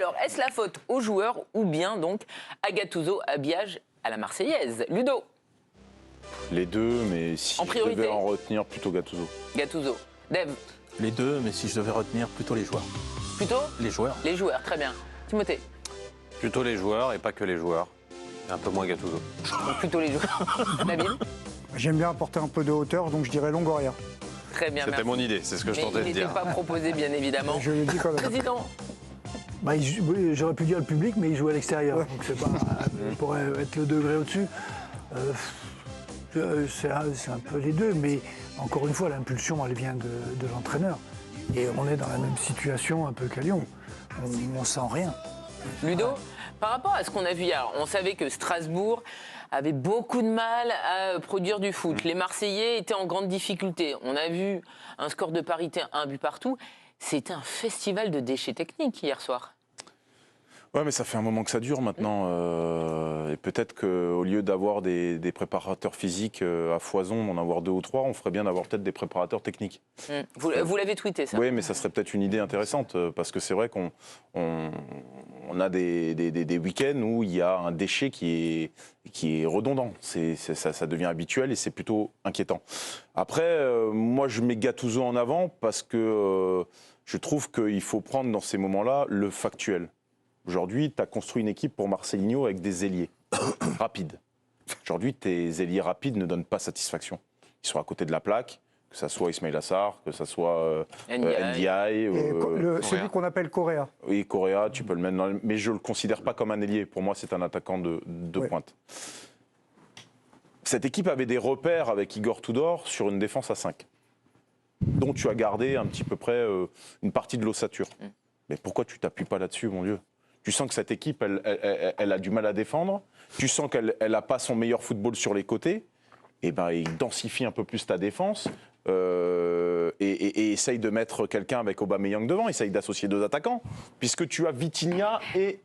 Alors, est-ce la faute aux joueurs ou bien donc à Gattuso, habillage à la Marseillaise? Ludo? Les deux, mais si En je priorité. devais en retenir, plutôt Gattuso. Gattuso. Dev? Les deux, mais si je devais retenir, plutôt les joueurs. Plutôt? Les joueurs. Les joueurs, très bien. Timothée? Plutôt les joueurs et pas que les joueurs. Un peu moins Gattuso. Donc plutôt les joueurs. David? J'aime bien apporter un peu de hauteur, donc je dirais Longoria. Très bien, C'était merci. mon idée, c'est ce que je Mais tentais il de n'était dire. pas proposé, bien évidemment. Je le dis quand même. Président? Oui, j'aurais pu dire le public, mais il joue à l'extérieur. Donc c'est pas, il pourrait être le degré au-dessus. C'est un peu les deux, mais encore une fois, l'impulsion, elle vient de l'entraîneur. Et on est dans la même situation un peu qu'à Lyon. On ne sent rien. Ludo, par rapport à ce qu'on a vu hier, on savait que Strasbourg avait beaucoup de mal à produire du foot. Les Marseillais étaient en grande difficulté. On a vu un score de parité, un but partout. C'était un festival de déchets techniques hier soir. Ouais, mais ça fait un moment que ça dure maintenant. Et peut-être qu'au lieu d'avoir des préparateurs physiques à foison, d'en avoir 2 ou 3, on ferait bien d'avoir peut-être des préparateurs techniques. Vous l'avez tweeté, ça? Oui, mais ça serait peut-être une idée intéressante, parce que c'est vrai qu'on a des week-ends où il y a un déchet qui est redondant. Ça devient habituel et c'est plutôt inquiétant. Après, moi, je mets Gattuso en avant parce que je trouve qu'il faut prendre dans ces moments-là le factuel. Aujourd'hui, tu as construit une équipe pour Marcelinho avec des ailiers rapides. Aujourd'hui, tes ailiers rapides ne donnent pas satisfaction. Ils sont à côté de la plaque, que ce soit Ismail Assar, que ce soit Ndiaye. Celui qu'on appelle Correa. Oui, Correa, tu peux le mettre dans le... Mais je ne le considère pas comme un ailier. Pour moi, c'est un attaquant de Ouais. pointe. Cette équipe avait des repères avec Igor Tudor sur une défense à 5, dont tu as gardé un petit peu près une partie de l'ossature. Mais pourquoi tu t'appuies pas là-dessus, mon Dieu? Tu sens que cette équipe, elle a du mal à défendre. Tu sens qu'elle n'a pas son meilleur football sur les côtés. Et ben, il densifie un peu plus ta défense et essaye de mettre quelqu'un avec Aubameyang devant. Essaye d'associer 2 attaquants, puisque tu as Vitinha et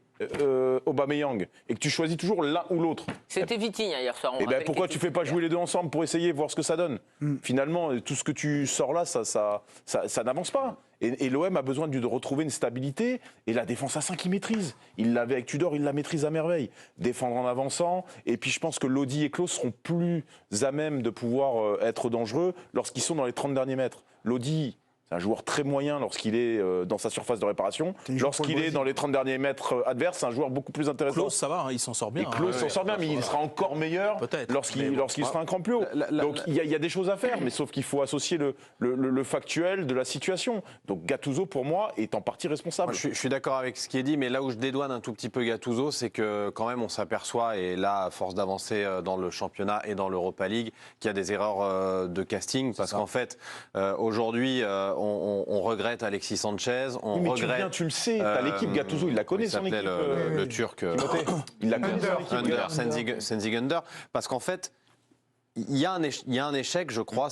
Aubameyang et que tu choisis toujours l'un ou l'autre. C'était Vitinha hier soir. Et ben, pourquoi tu fais pas jouer les deux ensemble pour essayer voir ce que ça donne? Finalement, tout ce que tu sors là, ça n'avance pas. Et l'OM a besoin de retrouver une stabilité. Et la défense à 5, il maîtrise. Il l'avait avec Tudor, il la maîtrise à merveille. Défendre en avançant. Et puis je pense que Lodi et Klose seront plus à même de pouvoir être dangereux lorsqu'ils sont dans les 30 derniers mètres. Lodi, c'est un joueur très moyen lorsqu'il est dans sa surface de réparation. Lorsqu'il est dans les 30 derniers mètres adverses, c'est un joueur beaucoup plus intéressant. Klose, ça va, hein, il s'en sort bien. Et Klose s'en sort bien, mais il sera encore meilleur lorsqu'il sera un cran plus haut. Donc il y a des choses à faire, mais sauf qu'il faut associer le factuel de la situation. Donc Gattuso, pour moi, est en partie responsable. Moi, je suis d'accord avec ce qui est dit, mais là où je dédouane un tout petit peu Gattuso, c'est que quand même on s'aperçoit, et là, à force d'avancer dans le championnat et dans l'Europa League, qu'il y a des erreurs de casting, parce qu'en fait, aujourd'hui, on regrette Alexis Sanchez, on mais regrette... tu le sais, t'as l'équipe Gattuso, il la connaît son équipe. Le Turc... Il la connaît son équipe. Under, Senzig Under, parce qu'en fait, il y a un échec, je crois,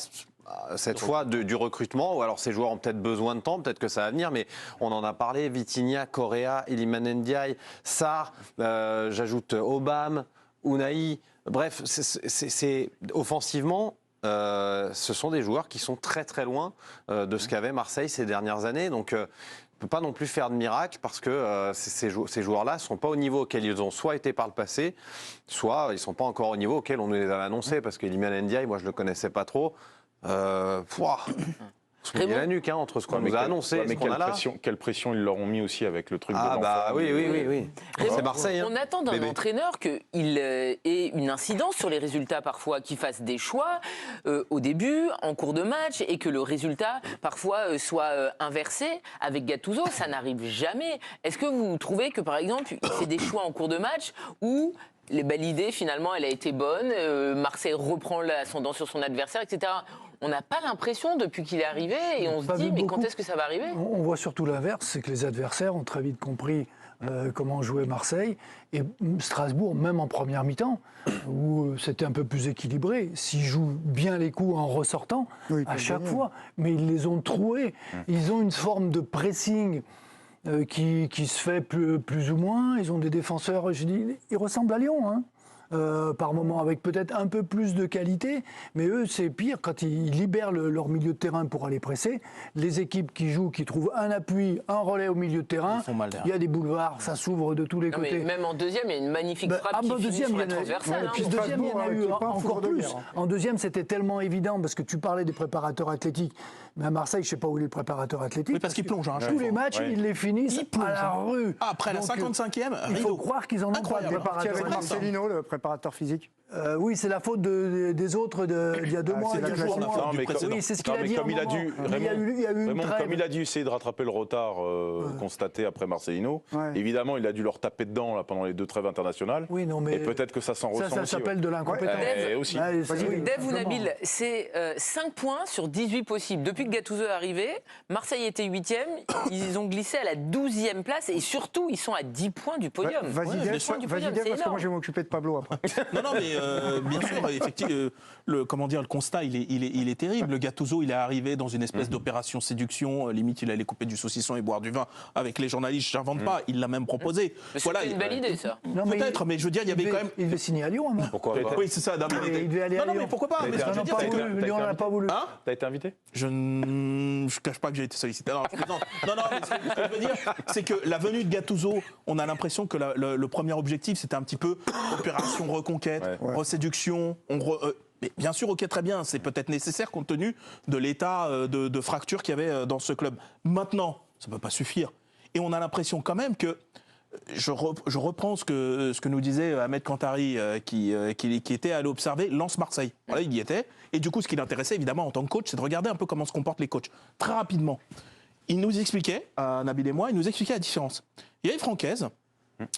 cette fois du recrutement, ou alors ces joueurs ont peut-être besoin de temps, peut-être que ça va venir, mais on en a parlé, Vitinha, Correa, Iliman Ndiaye, Sarr, j'ajoute Obama, Unai, bref, c'est offensivement... ce sont des joueurs qui sont très très loin de ce qu'avait Marseille ces dernières années. Donc on ne peut pas non plus faire de miracle parce que ces joueurs-là ne sont pas au niveau auquel ils ont soit été par le passé, soit ils ne sont pas encore au niveau auquel on nous les avait annoncés. Parce que Iliman Ndiaye, moi je ne le connaissais pas trop. On se met la nuque entre ce qu'on nous a annoncé et ce qu'on a là. Quelle pression ils leur ont mis aussi avec le truc de l'enfant. Bah oui. C'est Marseille. On attend d'un entraîneur qu'il ait une incidence sur les résultats parfois, qu'il fasse des choix au début, en cours de match, et que le résultat parfois soit inversé. Avec Gattuso, ça n'arrive jamais. Est-ce que vous trouvez que par exemple, il fait des choix en cours de match où l'idée finalement elle a été bonne, Marseille reprend l'ascendant sur son adversaire, etc. On n'a pas l'impression depuis qu'il est arrivé et on se dit mais quand est-ce que ça va arriver? On voit surtout l'inverse, c'est que les adversaires ont très vite compris comment jouer Marseille et Strasbourg, même en première mi-temps, où c'était un peu plus équilibré, s'ils jouent bien les coups en ressortant à chaque fois, mais ils les ont troués. Ils ont une forme de pressing qui se fait plus ou moins. Ils ont des défenseurs, je dis, ils ressemblent à Lyon, hein. par moment avec peut-être un peu plus de qualité, mais eux, c'est pire quand ils libèrent leur milieu de terrain pour aller presser. Les équipes qui jouent, qui trouvent un appui, un relais au milieu de terrain, Ils font mal derrière. il y a des boulevards, ça s'ouvre de tous les Non, mais côtés. même en deuxième, il y a une magnifique frappe qui finit deuxième, sur la il y en a- transversale. ouais, hein. puis deuxième, il y en a Strasbourg, eu qui est pas un encore four de plus. mer, hein. En deuxième, c'était tellement évident parce que tu parlais des préparateurs athlétiques. Mais à Marseille, je ne sais pas où est le préparateur athlétique. Oui, parce qu'ils plongent, hein, à chaque Tous les fois. matchs, Ouais. ils les finissent à la rue. Ah, après la Donc, 55e, il faut rideau. croire qu'ils en ont pas de Incroyable. Parti préparateur avec athlétique. Marcelino, le préparateur physique. Oui, c'est la faute des autres d'il y a 2 mois. c'est il y a la 3 classique. mois. Non, mais comme- Oui, c'est ce qu'il non, a mais dit à comme un il a moment. dû, Il y a eu une Raymond, trêve. comme il a dû essayer de rattraper le retard constaté après Marcelino, Ouais. évidemment, il a dû leur taper dedans là, pendant les 2 trêves internationales. Oui, non, mais Et peut-être que ça s'en ressent ça aussi. s'appelle de l'incompétence. Ouais, aussi. Ouais, c'est- oui, Dave ou simplement. Nabil, c'est 5 points sur 18 possibles. Depuis que Gattuso est arrivé, Marseille était 8e, ils ont glissé à la 12e place et surtout, ils sont à 10 points du podium. Vas-y, Ouais, Dave, bien sûr, du vas-y, podium, Dave, c'est parce que moi, énorme. je vais m'occuper de Pablo après. Non, mais bien sûr, effectivement, le constat, il est terrible. Le Gattuso, il est arrivé dans une espèce d'opération séduction. Limite, il allait couper du saucisson et boire du vin avec les journalistes. J'invente pas. Il l'a même proposé. Mais c'était une belle idée, ça. Non, Peut-être, mais je veux dire, il y avait devait- quand même. Il devait signer à Lyon, non Pourquoi pas Oui, c'est ça. Non, mais Il devait aller à non, Lyon. mais pourquoi pas? Mais ce que Ils je n'en veux ont dire, pas c'est que- voulu. Lyon n'en a pas voulu. Hein? T'as été invité? Je ne cache pas que j'ai été sollicité. Non, je plaisante. Non, mais ce que je veux dire, c'est que la venue de Gattuso, on a l'impression que le premier objectif, c'était un petit peu opération reconquête, Ouais. reséduction. Mais bien sûr, ok, très bien, c'est peut-être nécessaire compte tenu de l'état de fracture qu'il y avait dans ce club. Maintenant, ça ne peut pas suffire. Et on a l'impression quand même que, je reprends ce que nous disait Ahmed Kantari, qui était allé observer Lens-Marseille. Voilà, il y était. Et du coup, ce qui l'intéressait, évidemment, en tant que coach, c'est de regarder un peu comment se comportent les coachs. Très rapidement, il nous expliquait, Nabil et moi, il nous expliquait la différence. Il y avait Francaise,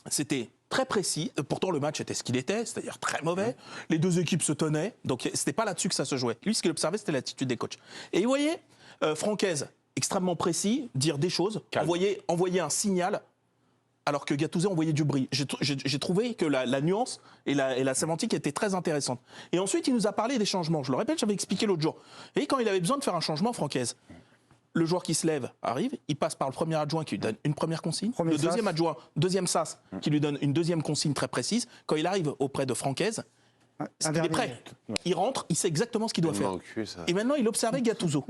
c'était très précis. Pourtant, le match était ce qu'il était, c'est-à-dire très mauvais. Les deux équipes se tenaient, donc c'était pas là-dessus que ça se jouait. Lui, ce qu'il observait, c'était l'attitude des coachs. Et vous voyez, Francaise, extrêmement précis, dire des choses, envoyer un signal, alors que Gattuso envoyait du bruit. J'ai trouvé que la nuance et la sémantique étaient très intéressantes. Et ensuite, il nous a parlé des changements. Je le répète, j'avais expliqué l'autre jour. Et quand il avait besoin de faire un changement, Francaise, le joueur qui se lève arrive, il passe par le premier adjoint qui lui donne une première consigne, Premier le deuxième sas. adjoint, deuxième sas, qui lui donne une deuxième consigne très précise. Quand il arrive auprès de Francaise, Un il est dernier. prêt. Il rentre, il sait exactement ce qu'il doit faire. Et maintenant, il observait Gattuso.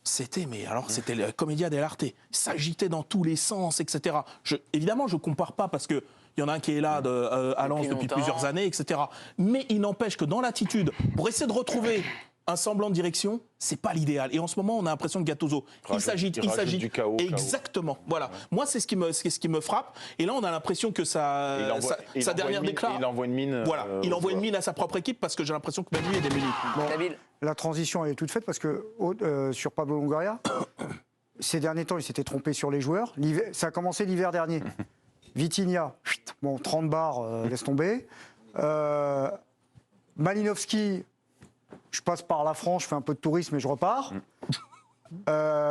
C'était le comédia dell'arte. Il s'agitait dans tous les sens, etc. Évidemment, je ne compare pas parce qu'il y en a un qui est là à Lens depuis longtemps. plusieurs années, etc. Mais il n'empêche que dans l'attitude, pour essayer de retrouver un semblant de direction, c'est pas l'idéal. Et en ce moment, on a l'impression que Gattuso, il s'agite. rajoute du chaos. Exactement. Voilà. Moi, c'est ce qui me frappe. Et là, on a l'impression que sa dernière déclaration. Il envoie une mine. Voilà, il envoie une mine à sa propre équipe parce que j'ai l'impression que même lui est démuni. Nabil, La transition, elle est toute faite parce que sur Pablo Longoria, ces derniers temps, il s'était trompé sur les joueurs. Ça a commencé l'hiver dernier. Vitinha, bon, 30 bars, laisse tomber. Malinowski, je passe par la France, je fais un peu de tourisme et je repars.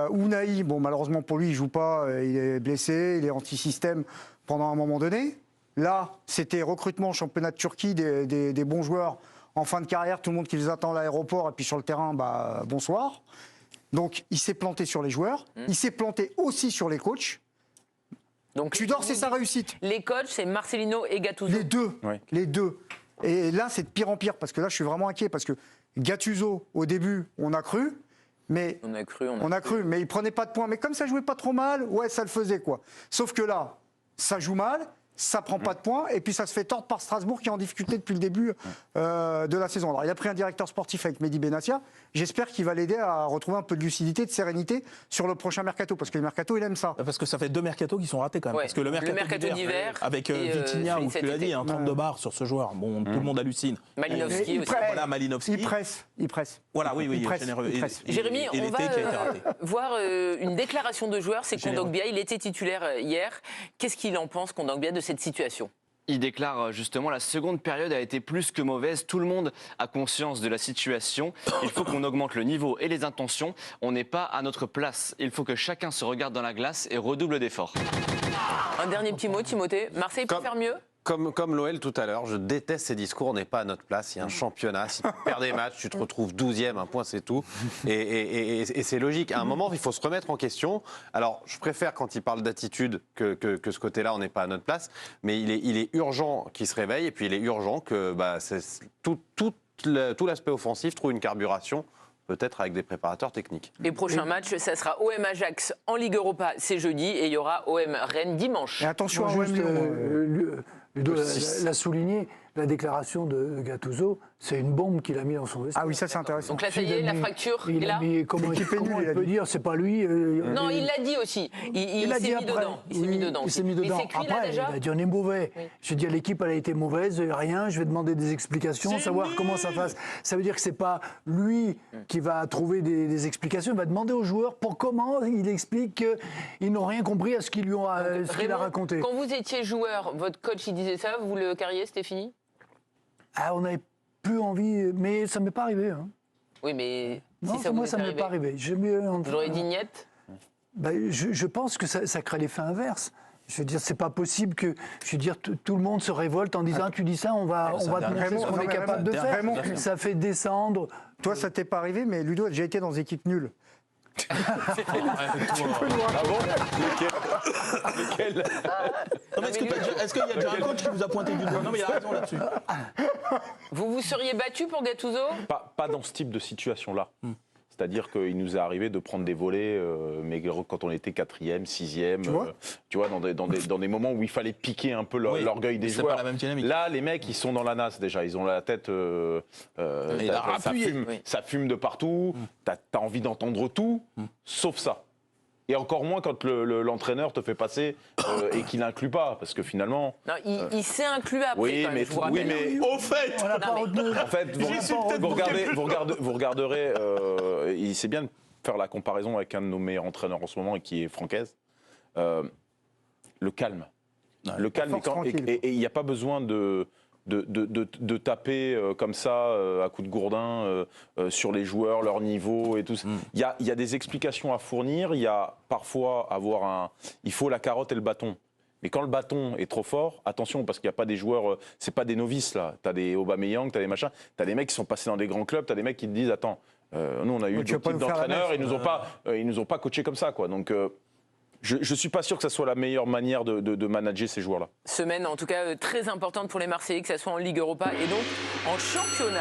Ounahi, bon, malheureusement pour lui, il joue pas, il est blessé, il est anti-système pendant un moment donné. Là, c'était recrutement, championnat de Turquie, des bons joueurs en fin de carrière, tout le monde qui les attend à l'aéroport, et puis sur le terrain, bah, bonsoir. Donc, il s'est planté sur les joueurs, il s'est planté aussi sur les coachs. donc Tudor, c'est sa réussite. les coachs, c'est Marcelino et Gattuso. Les deux. Ouais. Les deux. Et là, c'est de pire en pire, parce que là, je suis vraiment inquiet, parce que Gattuso, au début, on a cru, mais On a cru, mais il prenait pas de points. Mais comme ça jouait pas trop mal, ouais, ça le faisait, quoi. Sauf que là, ça joue mal, ça prend pas de points, et puis ça se fait tordre par Strasbourg qui est en difficulté depuis le début de la saison. Alors, il a pris un directeur sportif avec Mehdi Benassia. J'espère qu'il va l'aider à retrouver un peu de lucidité, de sérénité sur le prochain mercato, parce que le mercato, il aime ça. Parce que ça fait 2 mercatos qui sont ratés quand même. Ouais. Parce que le mercato d'hiver, avec et, Vitinha, celui où de tu cet l'as été. dit, 32 barres sur ce joueur. Bon, tout le monde hallucine. Malinowski aussi. Voilà, Malinowski. Il presse. Voilà, oui, Il presse, généreux. il presse. Jérémy, et on l'été va qui a été raté. voir une déclaration de joueur, c'est Généreux. Kondogbia, il était titulaire hier. Qu'est-ce qu'il en pense, Kondogbia, de cette situation? Il déclare justement la seconde période a été plus que mauvaise. Tout le monde a conscience de la situation. Il faut qu'on augmente le niveau et les intentions. On n'est pas à notre place. Il faut que chacun se regarde dans la glace et redouble d'efforts. Un dernier petit mot, Timothée. Marseille peut faire mieux? Comme l'OL tout à l'heure, je déteste ces discours, on n'est pas à notre place, il y a un championnat, si tu perds des matchs, tu te retrouves 12e, un point c'est tout. Et c'est logique, à un moment il faut se remettre en question. Alors je préfère quand il parle d'attitude que ce côté-là, on n'est pas à notre place, mais il est urgent qu'il se réveille et puis il est urgent que tout l'aspect offensif trouve une carburation, peut-être avec des préparateurs techniques. Et prochain match, ça sera OM Ajax en Ligue Europa, c'est jeudi, et il y aura OM Rennes dimanche. Et attention à Juste, Lyon. Ludo l'a souligné, la déclaration de Gattuso, c'est une bombe qu'il a mis dans son vestiaire. Ah oui, ça c'est intéressant. Donc là, ça y est, la fracture est là. Comment L'équipe est il nulle, il a peut dit. dire, c'est pas lui. Non, il l'a dit aussi. Il l'a s'est dit mis après. dedans. Il s'est mis dedans. Il s'est mis dedans. Mais c'est cuit là Après, déjà. il a dit on est mauvais. Oui. Je veux dire, l'équipe, elle a été mauvaise, rien, je vais demander des explications, savoir comment ça passe. Ça veut dire que c'est pas lui qui va trouver des explications, il va demander aux joueurs pour comment il explique qu'ils n'ont rien compris à ce qu'il a Raymond, raconté. quand vous étiez joueur, votre coach il disait ça, vous le carriez, c'était fini? Ah, on n'avait plus envie, mais ça ne m'est pas arrivé. Hein. Oui, mais Non, si ça moi, vous ça est ne m'est pas arrivé. vous auriez dit niette? Je pense que ça crée l'effet inverse. Je veux dire, c'est pas possible que, je veux dire, tout le monde se révolte en disant tu dis ça, on va te montrer ce qu'on est capable de faire. Raymond, Ça fait descendre. Toi, ça t'est pas arrivé, mais Ludo a déjà été dans des équipes nulles. Ah bon Lequel Non, mais est-ce qu'il y a déjà un coach qui vous a pointé du doigt? Non, mais il a raison là-dessus. Vous vous seriez battu pour Gattuso? Pas dans ce type de situation-là. C'est-à-dire qu'il nous est arrivé de prendre des volets, mais quand on était 4e, 6e, tu vois, dans des moments où il fallait piquer un peu l'orgueil des c'est joueurs. pas la même dynamique. Là, les mecs, ils sont dans la nasse déjà. Ils ont la tête. Ça fume de partout. T'as envie d'entendre tout, sauf ça. Et encore moins quand l'entraîneur te fait passer et qu'il n'inclut pas, parce que finalement. Non, il s'est inclus après. Oui, quand même, mais, je vous rappelle. Au fait, On l'a pas retenu. En fait, vous regarderez, il sait bien de faire la comparaison avec un de nos meilleurs entraîneurs en ce moment, qui est Francaise. Le calme. Le calme, et il n'y a pas besoin de taper comme ça à coups de gourdin sur les joueurs, leur niveau et tout ça. Il y a des explications à fournir, il y a parfois il faut la carotte et le bâton. Mais quand le bâton est trop fort, attention, parce qu'il n'y a pas des joueurs, c'est pas des novices là. T'as des Aubameyang, t'as des machins, t'as des mecs qui sont passés dans des grands clubs, t'as des mecs qui te disent attends, nous on a eu d'autres types d'entraîneurs, ils nous ont pas coachés comme ça quoi. Donc je ne suis pas sûr que ça soit la meilleure manière de manager ces joueurs-là. Semaine en tout cas très importante pour les Marseillais, que ce soit en Ligue Europa et donc en championnat.